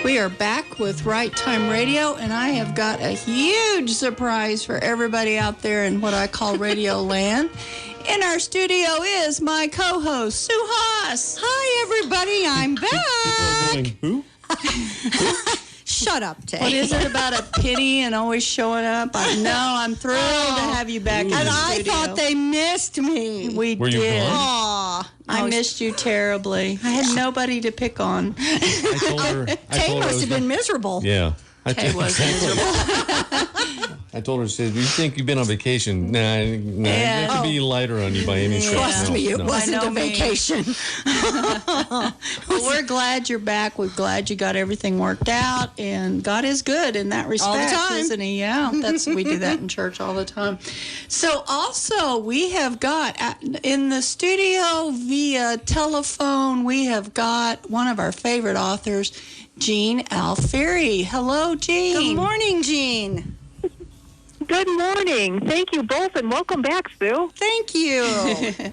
We are back with Right Time Radio, and I have got a huge surprise for everybody out there in what I call Radio Land. In our studio is my co-host, Sue Haas. Hi, everybody. I'm back. Who? Shut up, Tay. What is it about a pity and always showing up? I'm thrilled to have you back in the And studio. I thought they missed me. We Were you did. gone? Aw. I missed you terribly. I had nobody to pick on. I told her. Tay must have been miserable. Yeah. Kay was miserable. I told her, I said, you think you've been on vacation? Nah, Yeah. it could be lighter on you by any stretch. Trust No, me, it no. wasn't I know a me. vacation. Well, we're glad you're back. We're glad you got everything worked out, and God is good in that respect, All the time. isn't He? Yeah, we do that in church all the time. So, also, we have got in the studio via telephone. We have got one of our favorite authors, Jean Alfieri. Hello, Jean. Good morning, Jean. Good morning. Thank you both, and welcome back, Sue. Thank you.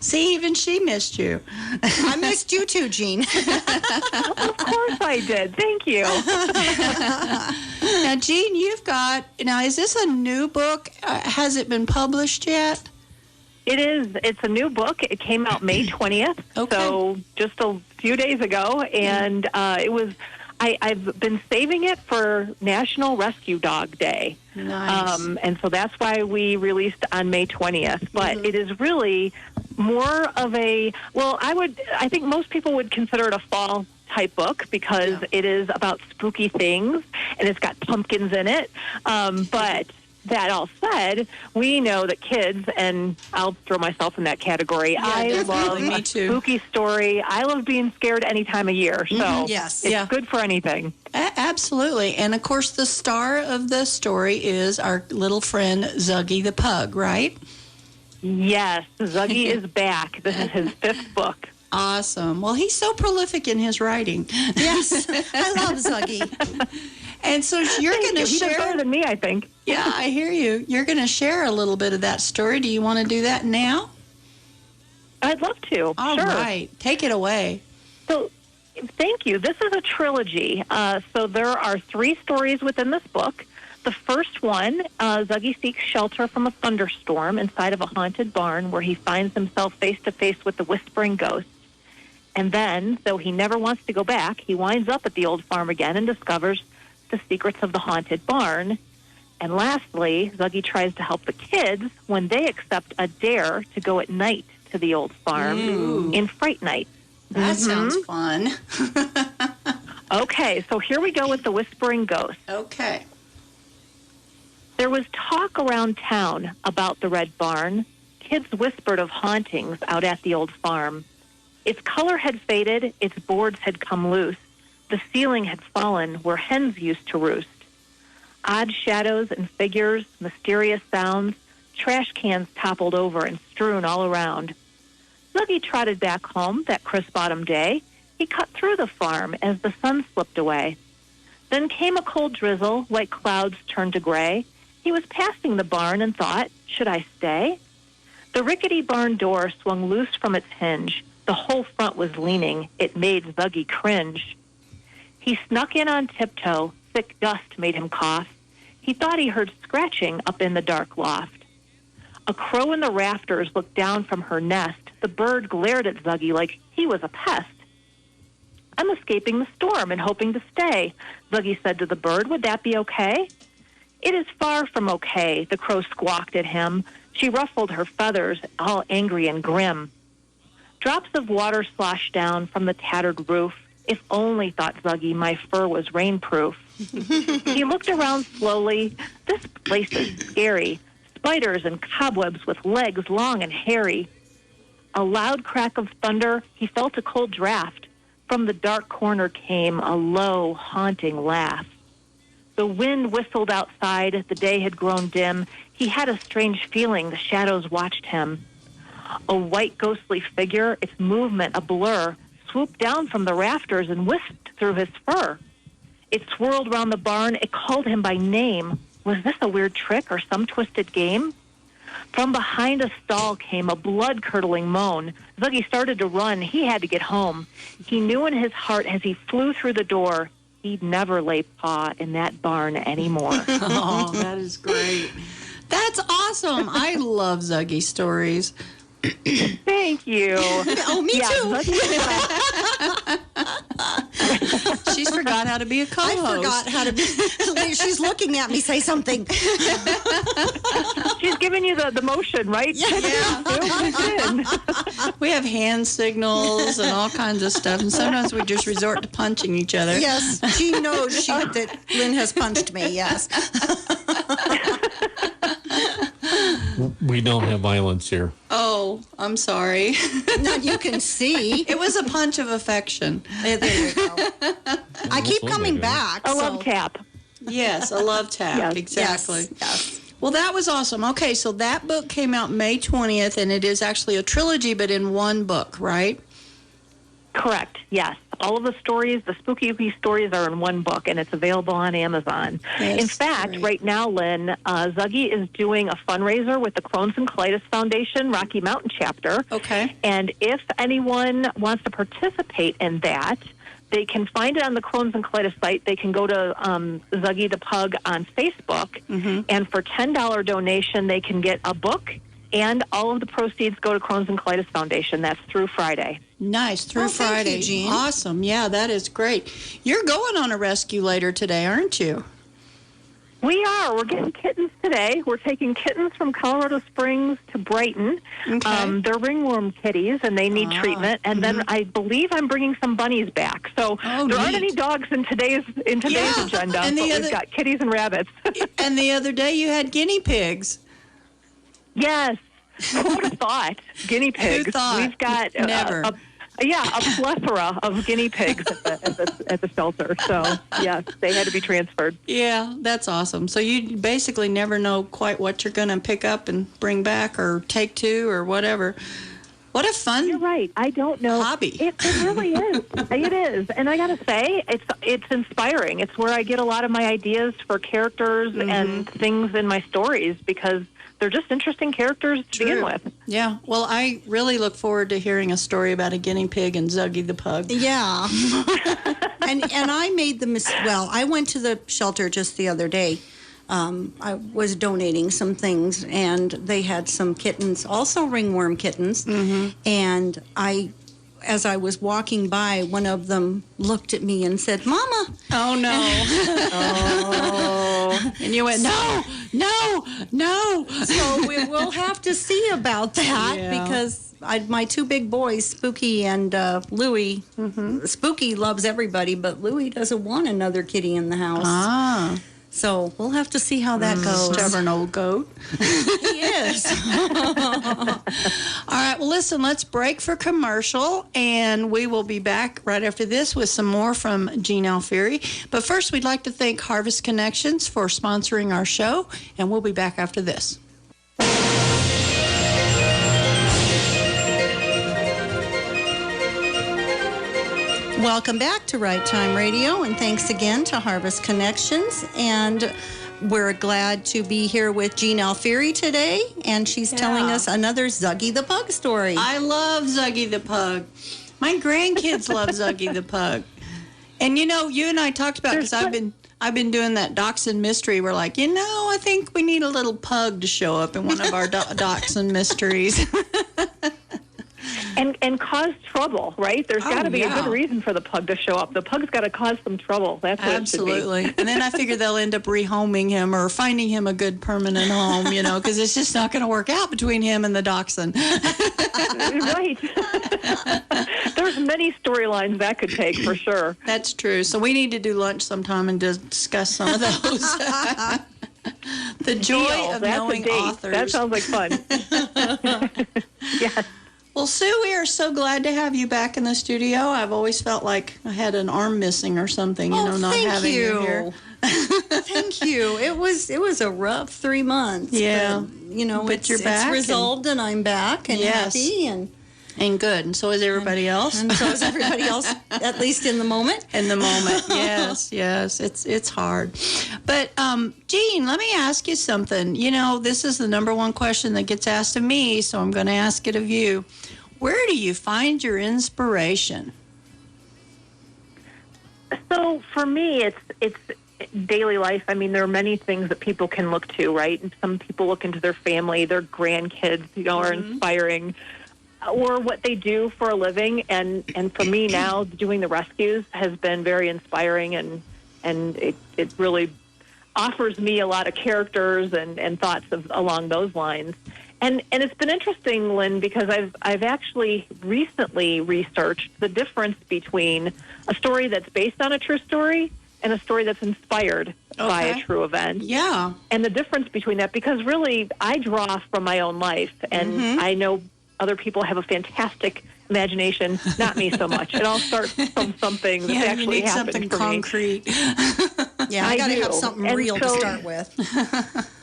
See, even she missed you. I missed you too, Jean. Of course I did. Thank you. Now, Jean, is this a new book? Has it been published yet? It is. It's a new book. It came out May 20th, Okay. so just a few days ago, and it was. I've been saving it for National Rescue Dog Day. Nice. And so that's why we released on May 20th. But it is really more of a, I think most people would consider it a fall type book because it is about spooky things and it's got pumpkins in it. But that all said, we know that kids, and I'll throw myself in that category, I love Me a too. spooky story. I love being scared any time of year. So Yes. it's good for anything. Absolutely. And of course, the star of the story is our little friend Zuggy the Pug, right? Yes, Zuggy is back. This is his 5th book. Awesome. Well, he's so prolific in his writing. Yes, I love Zuggy. And so you're going to He does share. better than me, I think. Yeah, I hear you. You're going to share a little bit of that story. Do you want to do that now? I'd love to. All sure. right. Take it away. So, thank you. This is a trilogy. So there are 3 stories within this book. The first one, Zuggy seeks shelter from a thunderstorm inside of a haunted barn where he finds himself face to face with the whispering ghost. And then, though he never wants to go back, he winds up at the old farm again and discovers the secrets of the haunted barn. And lastly, Zuggy tries to help the kids when they accept a dare to go at night to the old farm in Fright Night. That sounds fun. Okay, so here we go with the whispering ghost. Okay. There was talk around town about the red barn. Kids whispered of hauntings out at the old farm. Its color had faded, its boards had come loose. The ceiling had fallen where hens used to roost. Odd shadows and figures, mysterious sounds, trash cans toppled over and strewn all around. Zuggy trotted back home that crisp autumn day. He cut through the farm as the sun slipped away. Then came a cold drizzle, white clouds turned to gray. He was passing the barn and thought, should I stay? The rickety barn door swung loose from its hinge. The whole front was leaning. It made Zuggy cringe. He snuck in on tiptoe. Thick dust made him cough. He thought he heard scratching up in the dark loft. A crow in the rafters looked down from her nest. The bird glared at Zuggy like he was a pest. I'm escaping the storm and hoping to stay, Zuggy said to the bird. Would that be okay? It is far from okay, the crow squawked at him. She ruffled her feathers, all angry and grim. Drops of water sloshed down from the tattered roof. If only, thought Zuggy, my fur was rainproof. He looked around slowly. This place is scary. Spiders and cobwebs with legs long and hairy. A loud crack of thunder, he felt a cold draft. From the dark corner came a low, haunting laugh. The wind whistled outside. The day had grown dim. He had a strange feeling. The shadows watched him. A white, ghostly figure, its movement a blur, swooped down from the rafters and whisked through his fur. It swirled round the barn. It called him by name. Was this a weird trick or some twisted game? From behind a stall came a blood-curdling moan. Zuggy started to run. He had to get home. He knew in his heart as he flew through the door, he'd never lay paw in that barn anymore. Oh, that is great. That's awesome. I love Zuggy stories. Thank you. Oh, me too. She's forgot how to be a co-host. I forgot how to be. She's looking at me. Say something. She's giving you the motion, right? Yeah. We have hand signals and all kinds of stuff, and sometimes we just resort to punching each other. Yes, she knows that Lynn has punched me. Yes. We don't have violence here. Oh, I'm sorry. Not you can see. It was a punch of affection. There you go. I keep coming back. A love tap. Yes, a love tap. Yes. Exactly. Yes. Well, that was awesome. Okay, so that book came out May 20th, and it is actually a trilogy, but in one book, right? Correct, yes. All of the stories, the spooky stories, are in one book, and it's available on Amazon. That's in fact, great. right now, Lynn, Zuggy is doing a fundraiser with the Crohn's and Colitis Foundation Rocky Mountain chapter. Okay. And if anyone wants to participate in that, they can find it on the Crohn's and Colitis site. They can go to Zuggy the Pug on Facebook, and for $10 donation, they can get a book, and all of the proceeds go to Crohn's and Colitis Foundation. That's through Friday. Nice, through Thank Friday. you, Jean. Awesome. Yeah, that is great. You're going on a rescue later today, aren't you? We are. We're getting kittens today. We're taking kittens from Colorado Springs to Brighton. Okay. They're ringworm kitties, and they need treatment. And then I believe I'm bringing some bunnies back. So there aren't neat. any dogs in today's Yeah, agenda, and but the we've other- got kitties and rabbits. And the other day you had guinea pigs. Yes. Who would have thought? Guinea pigs. thought? We've got Never. a plethora of guinea pigs at the shelter. So, yes, they had to be transferred. Yeah, that's awesome. So you basically never know quite what you're going to pick up and bring back or take to or whatever. What a fun You're right. I don't know. hobby. It really is. It is. And I got to say, it's inspiring. It's where I get a lot of my ideas for characters and things in my stories, because they're just interesting characters to begin with. Yeah. Well, I really look forward to hearing a story about a guinea pig and Zuggy the Pug. Yeah. and I made the well, I went to the shelter just the other day. I was donating some things, and they had some kittens, also ringworm kittens. And as I was walking by, one of them looked at me and said, "Mama." Oh, no. And you went, no. So we will have to see about that, Yeah. because my two big boys, Spooky and Louie, Spooky loves everybody, but Louie doesn't want another kitty in the house. Ah, So we'll have to see how that goes. stubborn old goat. He is. All right, well, listen, let's break for commercial, and we will be back right after this with some more from Jean Alfieri. But first, we'd like to thank Harvest Connections for sponsoring our show, and we'll be back after this. Welcome back to Right Time Radio, and thanks again to Harvest Connections. And we're glad to be here with Jean Alfieri today, and she's telling us another Zuggy the Pug story. I love Zuggy the Pug. My grandkids love Zuggy the Pug. And you know, you and I talked about, because I've been doing that Dachshund mystery. We're like, I think we need a little pug to show up in one of our Dachshund mysteries. And cause trouble, right? There's got to be a good reason for the pug to show up. The pug's got to cause some trouble. That's what Absolutely. it should And then I figure they'll end up rehoming him or finding him a good permanent home, because it's just not going to work out between him and the dachshund. be. Right. There's many storylines that could take, for sure. That's true. So we need to do lunch sometime and discuss some of those. The joy Deal. of That's knowing a date. authors. That sounds like fun. Yes. Well, Sue, we are so glad to have you back in the studio. I've always felt like I had an arm missing or something, not thank having you here. Thank you. It was a rough 3 months. Yeah. But you're back it's resolved, and I'm back and Yes. happy, and good. And so is everybody else. so is everybody else, at least in the moment. In the moment, yes, it's hard. But Jean, let me ask you something. This is the number one question that gets asked of me, so I'm going to ask it of you. Where do you find your inspiration? So So for me, it's daily life. I mean, there are many things that people can look to, right? And some people look into their family, their grandkids, are inspiring, or what they do for a living. And for me now, doing the rescues has been very inspiring, and it really offers me a lot of characters and thoughts along those lines. And it's been interesting, Lynn, because I've actually recently researched the difference between a story that's based on a true story and a story that's inspired by a true event. Yeah. And the difference between that, because really I draw from my own life, and I know other people have a fantastic imagination, not me so much. It all starts from something that's actually happened something for concrete. Yeah, I got to have something real to start with.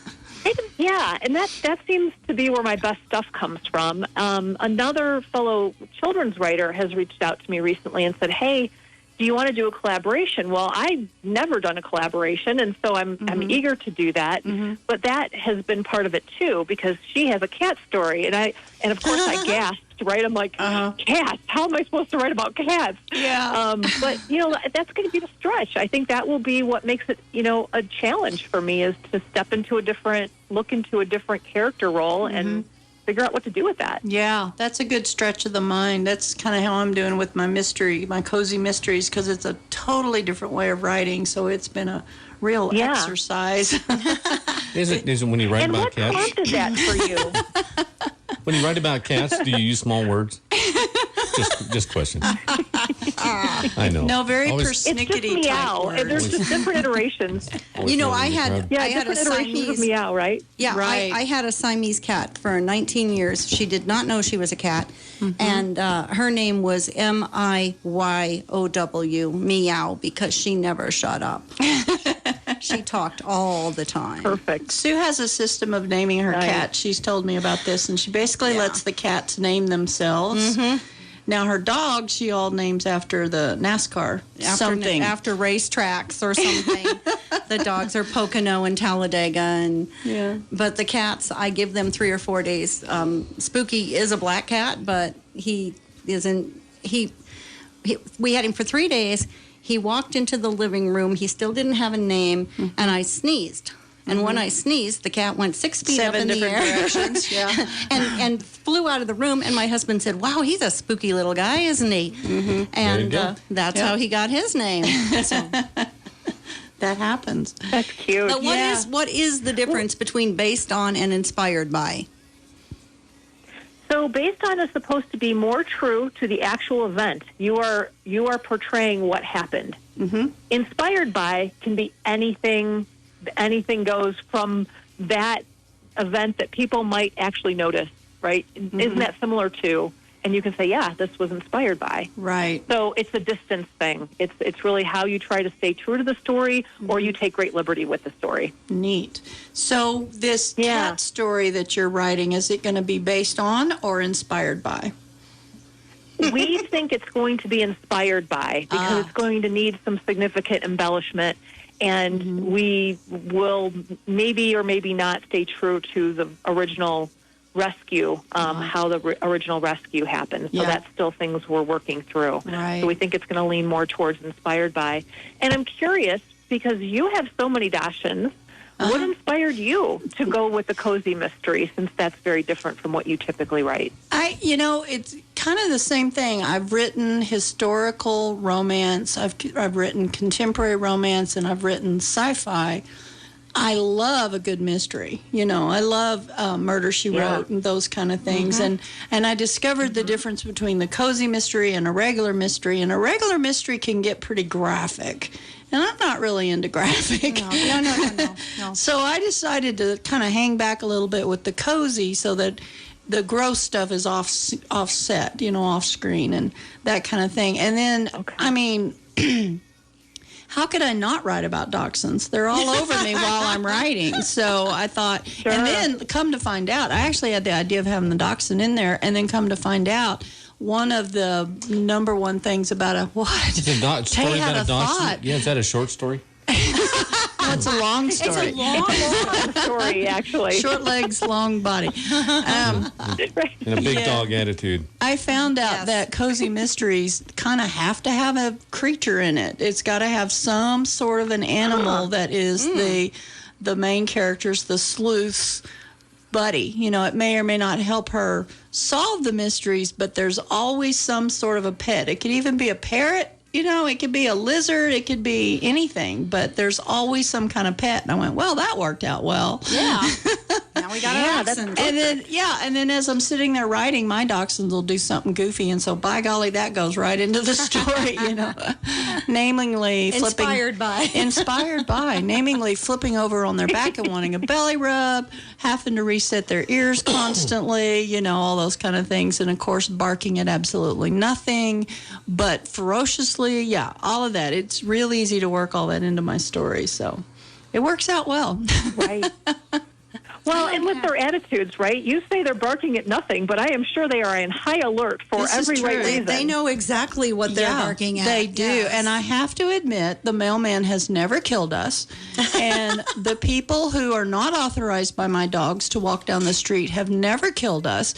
Yeah, and that seems to be where my best stuff comes from. Another fellow children's writer has reached out to me recently and said, hey, do you want to do a collaboration? Well, I've never done a collaboration, and so I'm eager to do that. But that has been part of it too, because she has a cat story, and of course I gasped. Right, I'm like, cats. How am I supposed to write about cats? Yeah. But that's going to be the stretch. I think that will be what makes it, a challenge for me, is to look into a different character role and figure out what to do with that. Yeah, that's a good stretch of the mind. That's kind of how I'm doing with my cozy mysteries, because it's a totally different way of writing. So it's been a real exercise. Is it when you write and about what cats? prompted that for you? When you write about cats, do you use small words? Just question. I know. No, very It's just persnickety type meow, and there's words. just different iterations. I had different a iterations of Siamese. meow, right? Yeah, Right. I had a Siamese cat for 19 years. She did not know she was a cat, and her name was Miyow, meow, because she never shut up. She talked all the time. Perfect. Sue has a system of naming her cat. She's told me about this, and she basically lets the cats name themselves. Now, her dog, she all names after the NASCAR something. After racetracks or something. The dogs are Pocono and Talladega. But the cats, I give them 3 or 4 days. Spooky is a black cat, but he isn't. We had him for 3 days. He walked into the living room. He still didn't have a name, and I sneezed. And when I sneezed, the cat went 6 feet up in the air. 7 different directions, and flew out of the room. And my husband said, wow, he's a spooky little guy, isn't he? And that's how he got his name. So. That happens. That's cute. But what is the difference between based on and inspired by? So based on is supposed to be more true to the actual event. You are portraying what happened. Inspired by can be anything. Anything goes from that event that people might actually notice, right? Isn't that similar to? And you can say, yeah, this was inspired by. Right. So it's a distance thing. It's really how you try to stay true to the story, or you take great liberty with the story. Neat. So this cat story that you're writing, is it going to be based on or inspired by? We think it's going to be inspired by, because it's going to need some significant embellishment. And we will maybe or maybe not stay true to the original rescue, how the original rescue happened. So that's still things we're working through. Right. So we think it's going to lean more towards inspired by. And I'm curious, because you have so many Dachshunds, what inspired you to go with the cozy mystery, since that's very different from what you typically write? It's kind of the same thing. I've written historical romance, I've written contemporary romance, and I've written sci-fi. I love a good mystery. I love Murder, She Wrote and those kind of things. And I discovered the difference between the cozy mystery and a regular mystery. And a regular mystery can get pretty graphic. And I'm not really into graphic. No. So I decided to kind of hang back a little bit with the cozy, so that the gross stuff is offset, off screen and that kind of thing. And then, how could I not write about dachshunds? They're all over me while I'm writing. So I thought, and then come to find out, I actually had the idea of having the dachshund in there, and then come to find out, one of the number one things about It's a story about a dachshund. Yeah, is that a short story? It's a long story. It's a long Story, actually. Short legs, long body. And a big dog attitude. I found out that cozy mysteries kind of have to have a creature in it. It's got to have some sort of an animal that is the main character's, the sleuth's buddy. You know, it may or may not help her solve the mysteries, but there's always some sort of a pet. It could even be a parrot. You know, it could be a lizard, it could be anything, but there's always some kind of pet. And I went, well, that worked out well. Yeah. Now we got our dachshund. And then as I'm sitting there writing, my dachshunds will do something goofy, and so by golly, that goes right into the story, you know. Namely, Inspired by, namely flipping over on their back and wanting a belly rub, having to reset their ears constantly, you know, all those kind of things, and of course barking at absolutely nothing, but ferociously. Yeah, all of that. It's real easy to work all that into my story, so it works out well. Right. Well, and with their attitudes, right? You say they're barking at nothing, but I am sure they are in high alert for every right reason. They know exactly what they're barking at. They do. Yes. And I have to admit, the mailman has never killed us. And the people who are not authorized by my dogs to walk down the street have never killed us.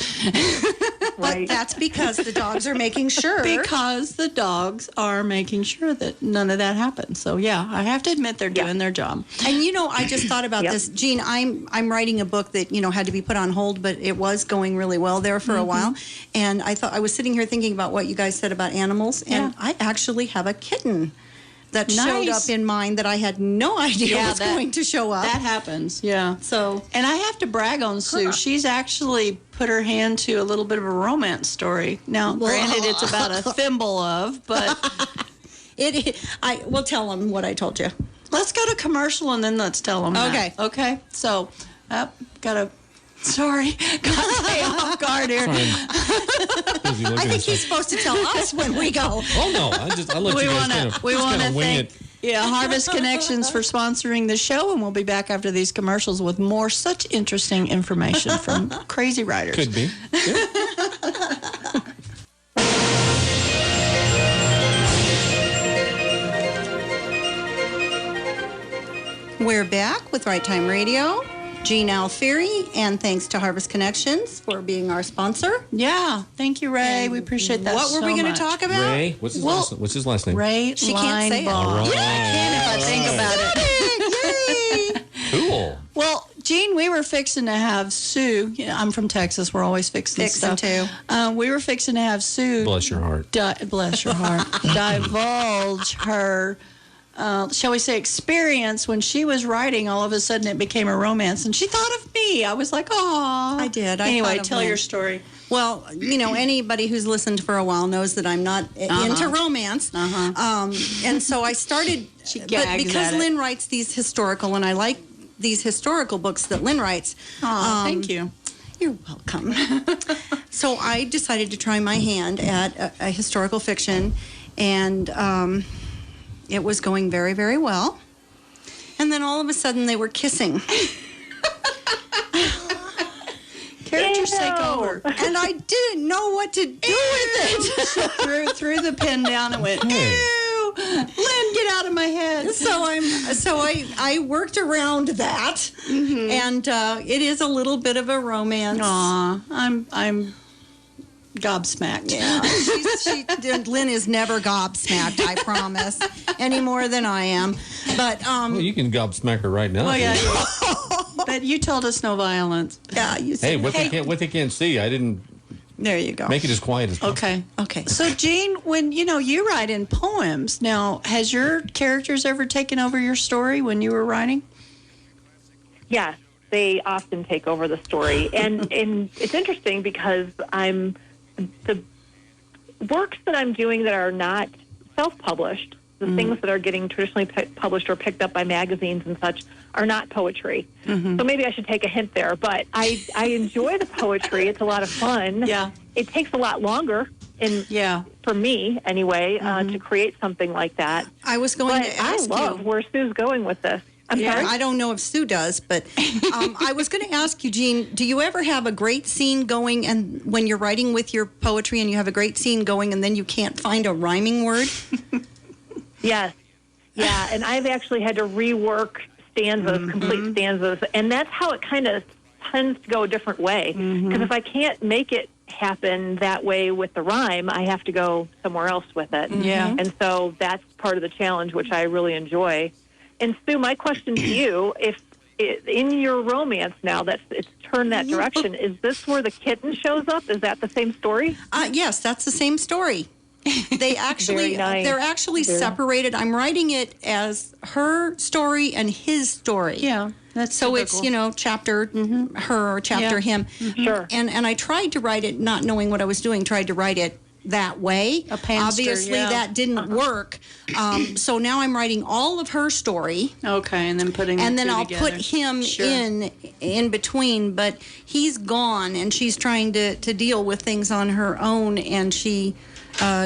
But that's because the dogs are making sure. Because the dogs are making sure that none of that happens. So, yeah, I have to admit they're doing their job. And, you know, I just thought about this. Jean, I'm writing a book that, you know, had to be put on hold, but it was going really well there for a while. And I was sitting here thinking about what you guys said about animals, and I actually have a kitten that showed up in mine that I had no idea was going to show up. That happens, yeah. So, and I have to brag on Sue. She's actually put her hand to a little bit of a romance story. Now, granted, it's about a thimble of, but I will tell them what I told you. Let's go to commercial and then let's tell them. Okay. That. Okay. So, sorry, got to stay off guard here. I think he's supposed to tell us when we go. Oh no, I let you guys kind of wing it. Yeah, Harvest Connections for sponsoring the show, and we'll be back after these commercials with more such interesting information from crazy writers. Could be. We're back with Right Time Radio. Jean Alfieri, and thanks to Harvest Connections for being our sponsor. Yeah, thank you, Ray. We appreciate that. What were we going to talk about? Ray, what's his last name? Ray. She can't say it. Right. Yeah, I can if I think about it. Yay! Cool. Well, Jean, we were fixing to have Sue. I'm from Texas. We're always fixing stuff. Too. We were fixing to have Sue. Bless your heart. Bless your heart. Divulge her. Shall we say, experience when she was writing. All of a sudden, it became a romance, and she thought of me. I was like, "Oh, I did." Anyway, tell your story. Well, you know, anybody who's listened for a while knows that I'm not into romance, and so I started. But because Lynn writes these historical, and I like these historical books that Lynn writes. Thank you. You're welcome. So I decided to try my hand at a historical fiction, and. It was going very, very well. And then all of a sudden they were kissing. Characters take over. And I didn't know what to do with it. She threw the pen down and went, ew, Lynn, get out of my head. So I worked around that. And it is a little bit of a romance. Aw, I'm gobsmacked. Yeah, Lynn is never gobsmacked, I promise, any more than I am. But well, you can gobsmack her right now. Well, yeah. But you told us no violence. Yeah, you said. Hey, what they can't see, I didn't. There you go. Make it as quiet as possible. Okay. So, Jean, when you write in poems, now has your characters ever taken over your story when you were writing? Yes, they often take over the story, and it's interesting because the works that I'm doing that are not self-published, the things that are getting traditionally published or picked up by magazines and such, are not poetry. So maybe I should take a hint there. But I enjoy the poetry. It's a lot of fun. Yeah. It takes a lot longer, for me anyway, to create something like that. I was going to ask I love where Sue's going with this. I'm sorry? I don't know if Sue does, but I was going to ask you, Jean, do you ever have a great scene going, and when you're writing with your poetry and you have a great scene going and then you can't find a rhyming word? Yes. Yeah, and I've actually had to rework stanzas, complete stanzas, and that's how it kind of tends to go a different way. Because if I can't make it happen that way with the rhyme, I have to go somewhere else with it. Yeah. And so that's part of the challenge, which I really enjoy. And Sue, my question to you, if in your romance now that it's turned that direction, is this where the kitten shows up? Is that the same story? Yes, that's the same story. They actually, Very nice. they're actually separated. I'm writing it as her story and his story. Yeah. That's So it's, chapter her or chapter him. Sure. And I tried to write it, not knowing what I was doing, tried to write it that way. A panster, Obviously, yeah. that didn't work. So now I'm writing all of her story. Okay, and then putting And the then two I'll together. put him Sure. in between, but he's gone, and she's trying to deal with things on her own, and she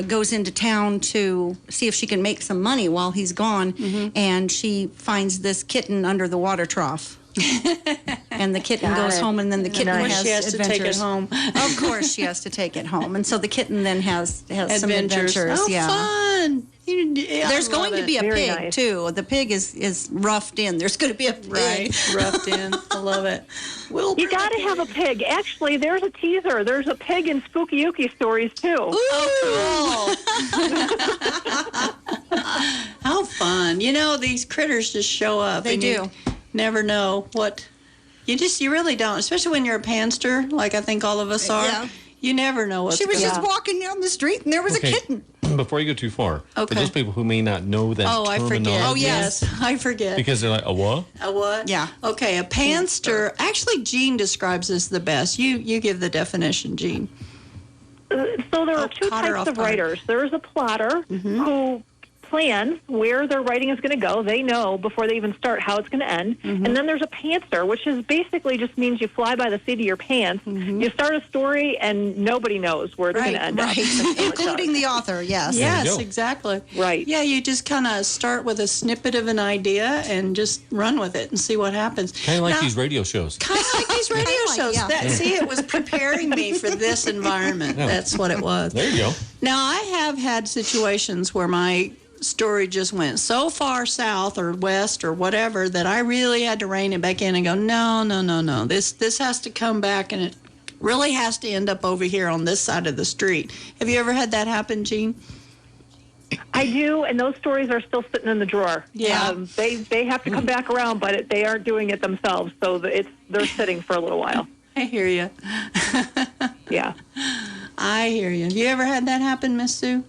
goes into town to see if she can make some money while he's gone, and she finds this kitten under the water trough. And the kitten goes home, and then the kitten Of course has she has adventures. to take it home. Of course, she has to take it home, and so the kitten then has some Adventures. adventures. Oh, yeah. fun. There's going to be a Very pig nice. too. The pig is roughed in. There's going to be a pig. Right, roughed in. I love it. We'll You got to have a pig. Actually, there's a teaser. There's a pig in Spooky Yuki stories, too. Oh, cool. How fun. These critters just show up. They and do. You never know what. You really don't, especially when you're a panster, like I think all of us are. Yeah. You never know what's She was going just walking down the street, and there was a kitten. Before you go too far, for Okay. those people who may not know that Oh, I forget. terminology, Oh, yes. I forget. because they're like, a what? A what? Yeah. Okay, a panster. Actually, Jean describes this the best. You give the definition, Jean. So there are two Potter types off of Potter. writers. There's a plotter who plans where their writing is going to go. They know before they even start how it's going to end. And then there's a pantser, which is basically just means you fly by the seat of your pants. You start a story and nobody knows where it's going to end up. Including the author, yes. you Yes, go. exactly. Right. Yeah, you just kind of start with a snippet of an idea and just run with it and see what happens. Kind of like Now- these radio shows. Kind of like these radio Kinda like, shows. yeah. See, it was preparing me for this environment. Yeah. That's what it was. There you go. Now, I have had situations where my story just went so far south or west or whatever that I really had to rein it back in and go, no. This has to come back, and it really has to end up over here on this side of the street. Have you ever had that happen, Jean? I do, and those stories are still sitting in the drawer. Yeah. They have to come back around, but they aren't doing it themselves, so they're sitting for a little while. I hear you. Yeah. I hear you. Have you ever had that happen, Miss Sue?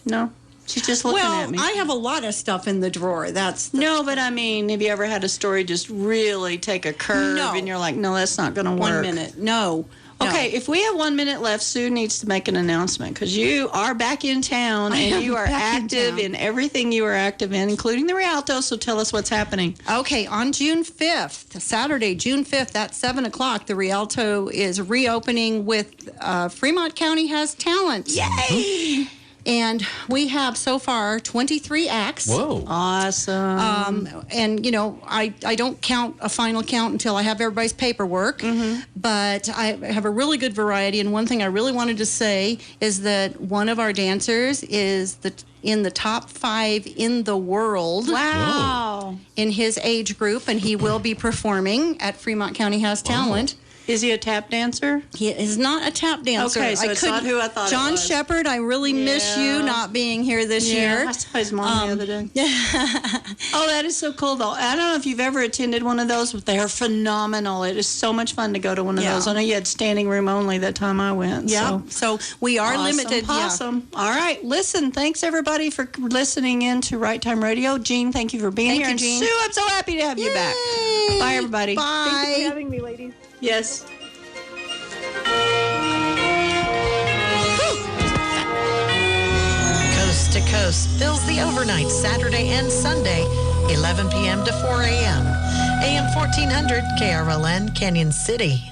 No? She's just looking Well, at me. I have a lot of stuff in the drawer. No, but I mean, have you ever had a story just really take a curve No. and you're like, no, that's not going to work? 1 minute. No. Okay, if we have 1 minute left, Sue needs to make an announcement because you are back in town and you are back in active town. in everything you are active in, including the Rialto. So tell us what's happening. Okay, on June 5th, Saturday, June 5th at 7 o'clock, the Rialto is reopening with Fremont County Has Talent. Yay! And we have so far 23 acts. Whoa. Awesome. And, I don't count a final count until I have everybody's paperwork. But I have a really good variety. And one thing I really wanted to say is that one of our dancers is in the top 5 in the world Wow. in his age group. And he will be performing at Fremont County Has Talent. Is he a tap dancer? He is not a tap dancer. Okay, so it's not who I thought it John was. Shepard, I really miss you Yeah. not being here this year. I saw his mom the other day. Oh, that is so cool, though. I don't know if you've ever attended one of those, but they are phenomenal. It is so much fun to go to one of Yeah. those. I know you had standing room only that time I went. Yeah. So we are Awesome, limited. Yeah. Awesome. All right. Listen, thanks everybody for listening in to Right Time Radio. Jean, thank you for being Thank here. you, And Jean. Sue, I'm so happy to have you back. Yay. Bye, everybody. Bye. Thanks for having me, ladies. Yes. Coast to Coast fills the overnight Saturday and Sunday, 11 p.m. to 4 a.m. AM 1400 KRLN, Canyon City.